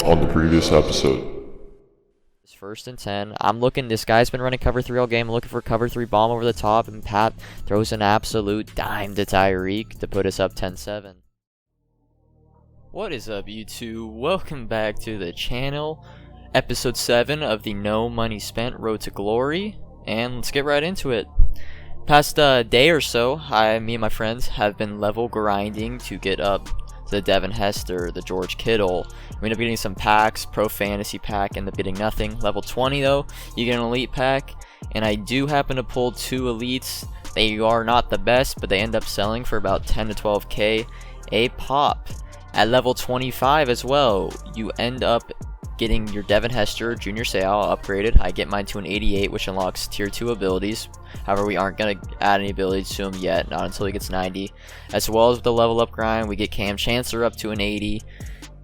on the previous episode. It's 1st and 10. I'm looking, this guy's been running cover 3 all game. I'm looking for cover 3 bomb over the top, and Pat throws an absolute dime to Tyreek to put us up 10-7. What is up, YouTube? Welcome back to the channel. Episode 7 of the No Money Spent Road to Glory. And let's get right into it. Past day or so, me and my friends have been level grinding to get up to the Devin Hester, the George Kittle. We end up getting some packs, Pro Fantasy pack, end up getting nothing. Level 20 though, you get an Elite pack, and I do happen to pull 2 Elites. They are not the best, but they end up selling for about 10 to 12k a pop. At level 25 as well, you end up getting your Devin Hester Junior Seau upgraded. I get mine to an 88, which unlocks tier 2 abilities. However, we aren't going to add any abilities to him yet, not until he gets 90. As well as with the level up grind, we get Cam Chancellor up to an 80.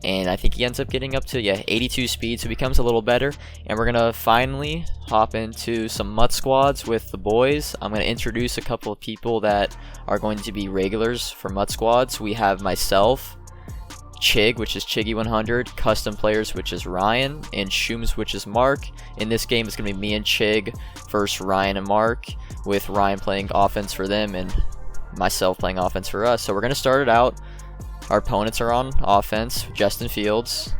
And I think he ends up getting up to 82 speed, so he becomes a little better. And we're going to finally hop into some MUT squads with the boys. I'm going to introduce a couple of people that are going to be regulars for MUT squads. We have myself, Chig, which is Chiggy100, custom players, which is Ryan, and Shooms, which is Mark. In this game, it's going to be me and Chig versus Ryan and Mark, with Ryan playing offense for them and myself playing offense for us. So we're going to start it out. Our opponents are on offense, Justin Fields,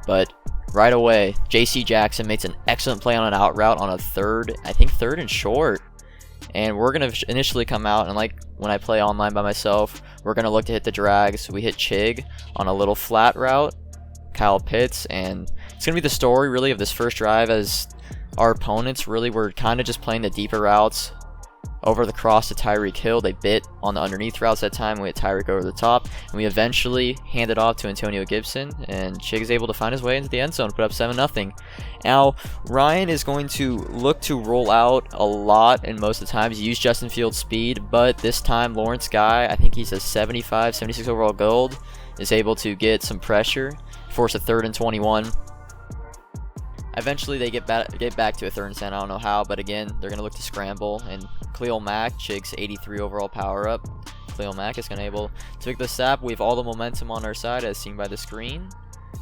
but right away, JC Jackson makes an excellent play on an out route on a third and short. And we're going to initially come out, and like when I play online by myself, we're going to look to hit the drags. We hit Chig on a little flat route, Kyle Pitts, and it's going to be the story really of this first drive, as our opponents really were kind of just playing the deeper routes over the cross to Tyreek Hill. They bit on the underneath routes that time. We hit Tyreek over the top, and we eventually handed off to Antonio Gibson, and Chig is able to find his way into the end zone, put up 7-0. Now, Ryan is going to look to roll out a lot, and most of the times use Justin Fields' speed, but this time Lawrence Guy, I think he's a 75, 76 overall gold, is able to get some pressure, force a 3rd and 21. Eventually they get back to a 3rd and 10. I don't know how, but again, they're going to look to scramble, and Khalil Mack, Chig's 83 overall power up. Khalil Mack is going to able to pick the snap. We have all the momentum on our side as seen by the screen.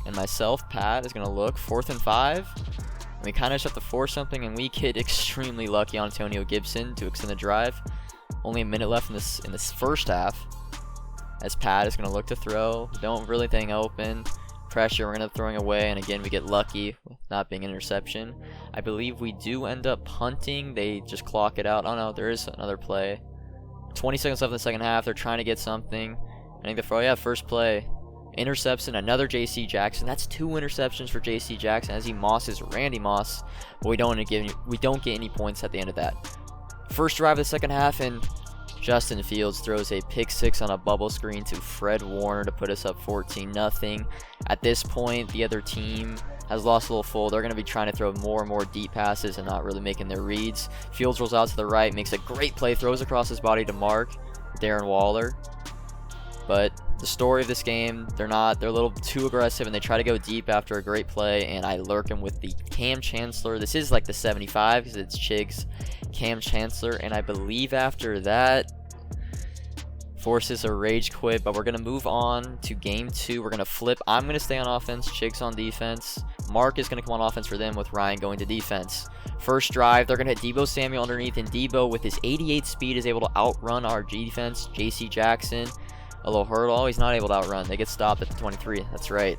And myself, Pat, is going to look 4th and 5. And we kind of just have to force something, and we get extremely lucky on Antonio Gibson to extend the drive. Only a minute left in this first half, as Pat is going to look to throw. Don't really think open. Pressure, we're going to end up throwing away, and again we get lucky with not being an interception. I believe we do end up punting. They just clock it out. Oh no, there is another play. 20 seconds left in the second half. They're trying to get something. I think the throw, first play, interception, another JC Jackson. That's 2 interceptions for JC Jackson as he mosses Randy Moss, but we don't get any points at the end of that. First drive of the second half, and Justin Fields throws a pick 6 on a bubble screen to Fred Warner to put us up 14-0. At this point, the other team has lost a little fold. They're going to be trying to throw more and more deep passes and not really making their reads. Fields rolls out to the right, makes a great play, throws across his body to Mark, Darren Waller. But the story of this game, they're a little too aggressive, and they try to go deep after a great play, and I lurk him with the Cam Chancellor. This is like the 75 because it's Chig's Cam Chancellor, and I believe after that forces a rage quit. But we're going to move on to game 2. We're going to flip. I'm going to stay on offense, Chig's on defense. Mark is going to come on offense for them with Ryan going to defense. First drive, they're going to hit Debo Samuel underneath, and Debo with his 88 speed is able to outrun our defense, JC Jackson. A little hurdle, he's not able to outrun. They get stopped at the 23. That's right.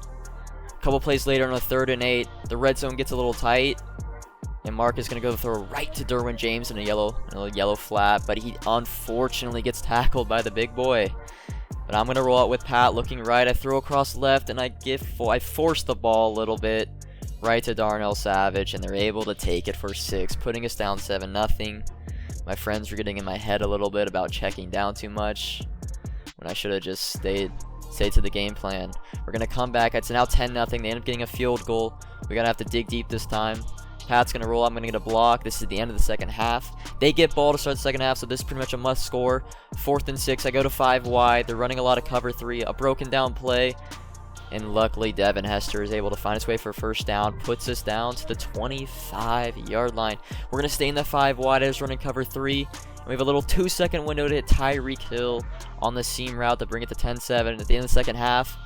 A couple plays later on a 3rd and 8, the red zone gets a little tight, and Mark is going to go throw right to Derwin James in a yellow flat, but he unfortunately gets tackled by the big boy. But I'm going to roll out with Pat looking right. I throw across left, and I force the ball a little bit right to Darnell Savage, and they're able to take it for 6, putting us down 7-0. My friends were getting in my head a little bit about checking down too much, when I should have just stayed to the game plan. We're going to come back. It's now 10-0. They end up getting a field goal. We're going to have to dig deep this time. Pat's going to roll. I'm going to get a block. This is the end of the second half. They get ball to start the second half, so this is pretty much a must score. 4th and 6. I go to 5 wide. They're running a lot of cover 3. A broken down play. And luckily, Devin Hester is able to find his way for a first down. Puts us down to the 25-yard line. We're going to stay in the 5 wide as running cover 3. And we have a little 2-second window to hit Tyreek Hill on the seam route to bring it to 10-7. At the end of the second half,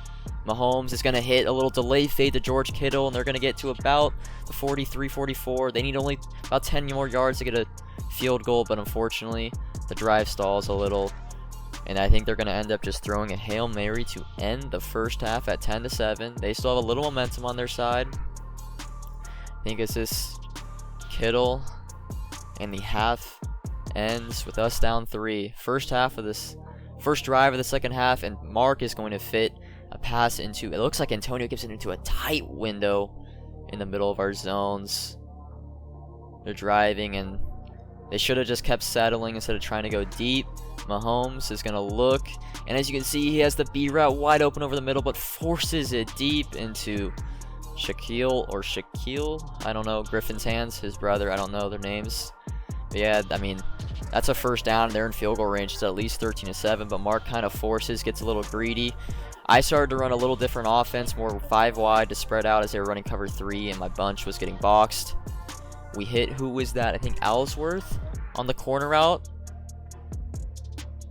Mahomes is going to hit a little delay fade to George Kittle, and they're going to get to about the 43, 44. They need only about 10 more yards to get a field goal, but unfortunately, the drive stalls a little. And I think they're going to end up just throwing a Hail Mary to end the first half at 10-7. They still have a little momentum on their side. I think it's this Kittle, and the half ends with us down 3. First drive of the second half, and Mark is going to fit a pass into, it looks like Antonio Gibson, into a tight window in the middle of our zones. They're driving, and they should have just kept settling instead of trying to go deep. Mahomes is going to look, and as you can see, he has the B route wide open over the middle, but forces it deep into Shaquille, I don't know, Griffin's hands, his brother, I don't know their names. But yeah, I mean, that's a first down. They're in field goal range. It's at least 13-7, but Mark kind of forces, gets a little greedy. I started to run a little different offense, more 5 wide to spread out as they were running cover 3, and my bunch was getting boxed. We hit, who was that? I think Ellsworth on the corner route.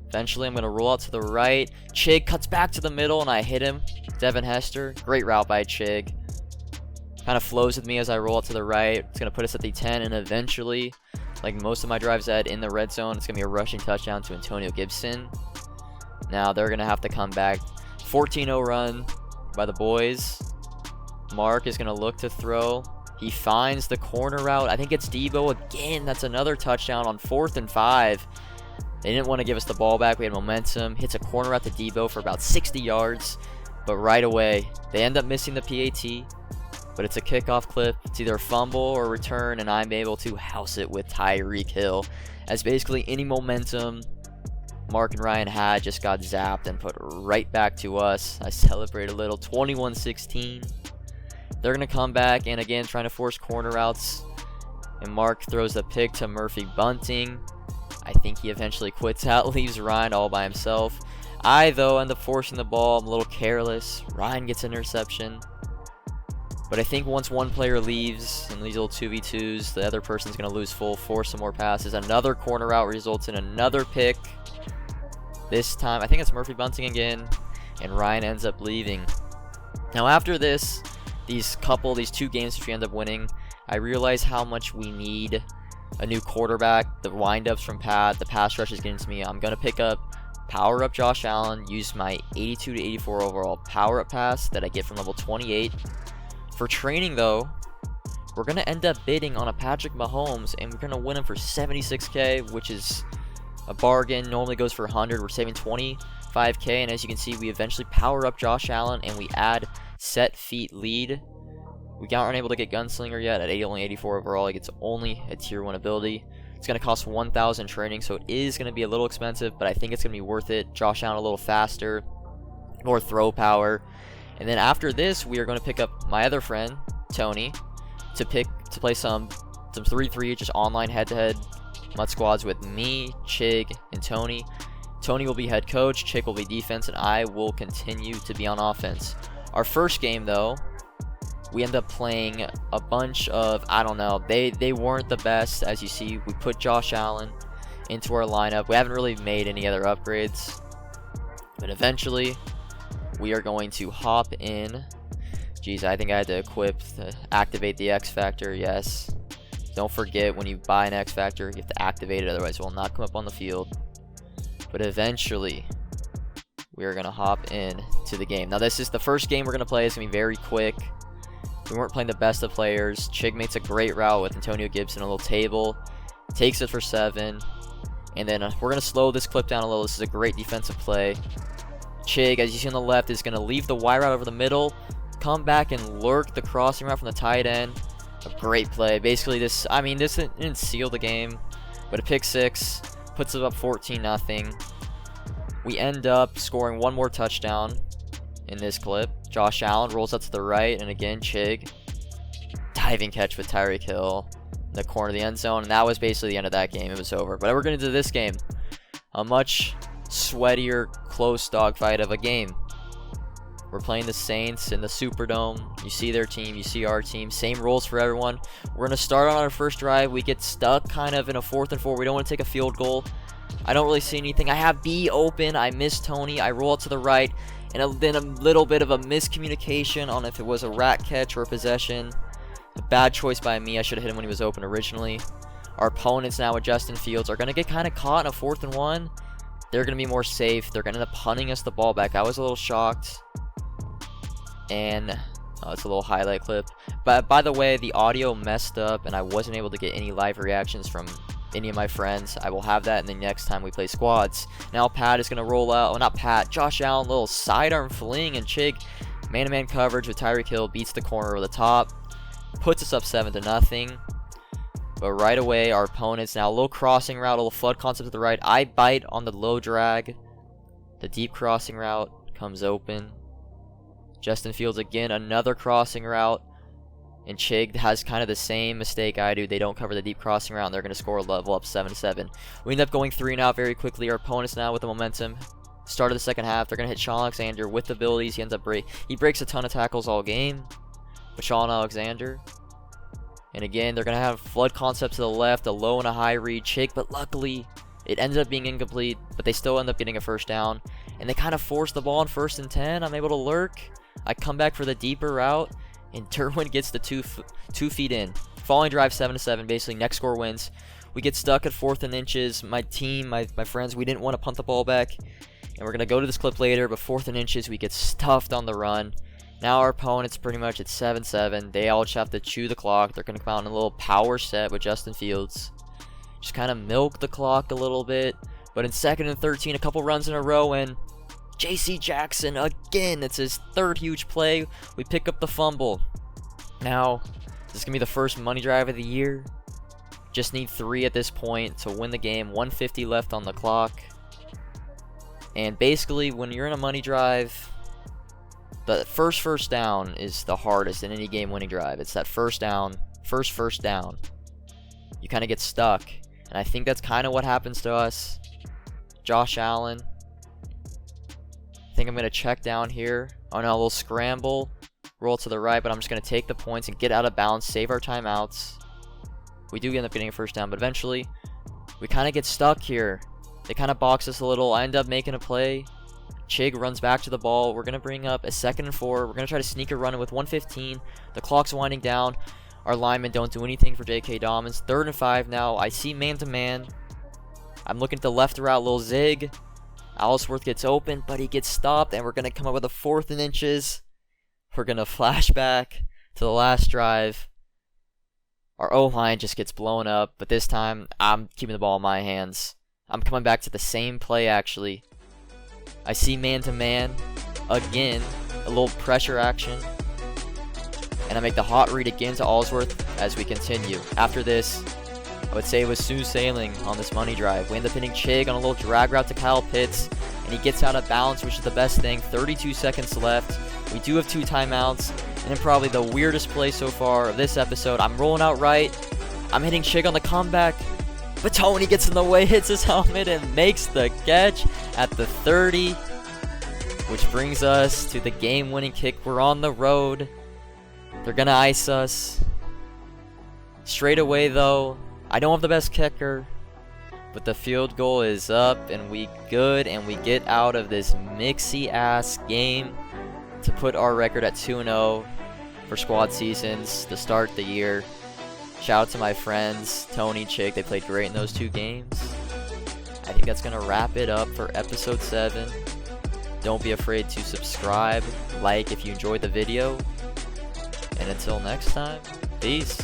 Eventually, I'm going to roll out to the right. Chig cuts back to the middle, and I hit him. Devin Hester. Great route by Chig. Kind of flows with me as I roll out to the right. It's going to put us at the 10, and eventually, like most of my drives at in the red zone, it's going to be a rushing touchdown to Antonio Gibson. Now, they're going to have to come back. 14-0 run by the boys. Mark is going to look to throw. He finds the corner route. I think it's Debo again. That's another touchdown on 4th and 5. They didn't want to give us the ball back. We had momentum. Hits a corner route to Debo for about 60 yards. But right away, they end up missing the PAT. But it's a kickoff clip. It's either a fumble or return, and I'm able to house it with Tyreek Hill. As basically any momentum Mark and Ryan had just got zapped and put right back to us. I celebrate a little. 21-16. They're going to come back, and again, trying to force corner routes. And Mark throws the pick to Murphy Bunting. I think he eventually quits out, leaves Ryan all by himself. I, though, end up forcing the ball. I'm a little careless. Ryan gets an interception. But I think once one player leaves in these little 2v2s, the other person's going to lose full, force some more passes. Another corner route results in another pick. This time, I think it's Murphy Bunting again, and Ryan ends up leaving. Now after this, these 2 games which we end up winning, I realize how much we need a new quarterback. The windups from Pat, the pass rush is getting to me. I'm going to power up Josh Allen, use my 82 to 84 overall power up pass that I get from level 28. For training though, we're going to end up bidding on a Patrick Mahomes, and we're going to win him for 76K, which is a bargain. Normally goes for 100. We're saving 25K, and as you can see, we eventually power up Josh Allen, and we add set feet lead. We aren't able to get Gunslinger yet at only 84 overall. He gets only a tier 1 ability. It's going to cost 1,000 training, so it is going to be a little expensive, but I think it's going to be worth it. Josh Allen a little faster, more throw power. And then after this, we are going to pick up my other friend, Tony, to play some 3-3, just online head-to-head MUT squads with me, Chig, and Tony. Tony will be head coach, Chig will be defense, and I will continue to be on offense. Our first game, though, we end up playing a bunch of, I don't know, they weren't the best. As you see, we put Josh Allen into our lineup. We haven't really made any other upgrades, but eventually we are going to hop in. Geez, I think I had to activate the X Factor. Yes. Don't forget, when you buy an X Factor, you have to activate it, otherwise it will not come up on the field. But eventually, we are going to hop in to the game. Now, this is the first game we're going to play. It's going to be very quick. We weren't playing the best of players. Chig makes a great route with Antonio Gibson, a little table. Takes it for 7. And then we're going to slow this clip down a little. This is a great defensive play. Chig, as you see on the left, is going to leave the wide route over the middle, come back and lurk the crossing route from the tight end. A great play. Basically, this didn't seal the game, but a pick 6 puts it up 14-0. We end up scoring one more touchdown in this clip. Josh Allen rolls out to the right, and again, Chig. Diving catch with Tyreek Hill in the corner of the end zone, and that was basically the end of that game. It was over. But we're going to do this game. A much sweatier, close dogfight of a game. We're playing the Saints in the Superdome. You see their team, you see our team. Same rules for everyone. We're going to start on our first drive. We get stuck kind of in a 4th and 4. We don't want to take a field goal. I don't really see anything. I have B open. I miss Tony. I roll out to the right. And then a little bit of a miscommunication on if it was a rat catch or a possession. A bad choice by me. I should have hit him when he was open originally. Our opponents now with Justin Fields are going to get kind of caught in a 4th and 1. They're going to be more safe. They're going to end up punting us the ball back. I was a little shocked. And it's a little highlight clip. But by the way, the audio messed up and I wasn't able to get any live reactions from any of my friends. I will have that in the next time we play squads. Now Pat is going to roll out. Oh, not Pat. Josh Allen, little sidearm fling, and Chig, man-to-man coverage with Tyreek Hill, beats the corner over the top. Puts us up 7-0. But right away, our opponents now a little crossing route, a little flood concept to the right. I bite on the low drag. The deep crossing route comes open. Justin Fields again, another crossing route. And Chig has kind of the same mistake I do. They don't cover the deep crossing route, and they're going to score a level up 7-7. We end up going 3 and out very quickly. Our opponents now with the momentum. Start of the second half, they're going to hit Sean Alexander with abilities. He ends up he breaks a ton of tackles all game. But Sean Alexander. And again, they're going to have flood concept to the left, a low and a high read. Chig, but luckily, it ended up being incomplete. But they still end up getting a first down. And they kind of force the ball on 1st and 10. I'm able to lurk. I come back for the deeper route. And Derwin gets the 2 feet in. Falling drive 7-7. Basically, next score wins. We get stuck at 4th and inches. My team, my friends, we didn't want to punt the ball back. And we're going to go to this clip later. But 4th and inches, we get stuffed on the run. Now our opponent's pretty much at 7-7. They all just have to chew the clock. They're going to come out in a little power set with Justin Fields. Just kind of milk the clock a little bit. But in 2nd and 13, a couple runs in a row, and J.C. Jackson again. It's his 3rd huge play. We pick up the fumble. Now, this is going to be the first money drive of the year. Just need 3 at this point to win the game. 1:50 left on the clock. And basically, when you're in a money drive, the first down is the hardest in any game-winning drive. It's that first down. You kind of get stuck. And I think that's kind of what happens to us. Josh Allen. I think I'm going to check down here. Oh no, a little scramble. Roll to the right, but I'm just going to take the points and get out of bounds. Save our timeouts. We do end up getting a first down, but eventually we kind of get stuck here. They kind of box us a little. I end up making a play. Chig runs back to the ball. We're going to bring up a 2nd and 4. We're going to try to sneak a run with 1:15. The clock's winding down. Our linemen don't do anything for J.K. Dobbins. 3rd and 5 now. I see man-to-man. I'm looking at the left route, little zig. Ellsworth gets open, but he gets stopped, and we're going to come up with a 4th and inches. We're going to flash back to the last drive. Our O-line just gets blown up, but this time I'm keeping the ball in my hands. I'm coming back to the same play, actually. I see man-to-man again, a little pressure action. And I make the hot read again to Ellsworth as we continue. After this, I would say it was smooth sailing on this money drive. We end up hitting Chig on a little drag route to Kyle Pitts, and he gets out of bounds, which is the best thing. 32 seconds left. We do have 2 timeouts, and then probably the weirdest play so far of this episode. I'm rolling out right. I'm hitting Chig on the comeback, but Tony gets in the way, hits his helmet, and makes the catch at the 30, which brings us to the game-winning kick. We're on the road. They're going to ice us. Straight away, though, I don't have the best kicker, but the field goal is up, and we good, and we get out of this mixy-ass game to put our record at 2-0 for squad seasons to start the year. Shout out to my friends, Tony, Chig. They played great in those 2 games. I think that's going to wrap it up for episode 7. Don't be afraid to subscribe, like if you enjoyed the video. And until next time, peace.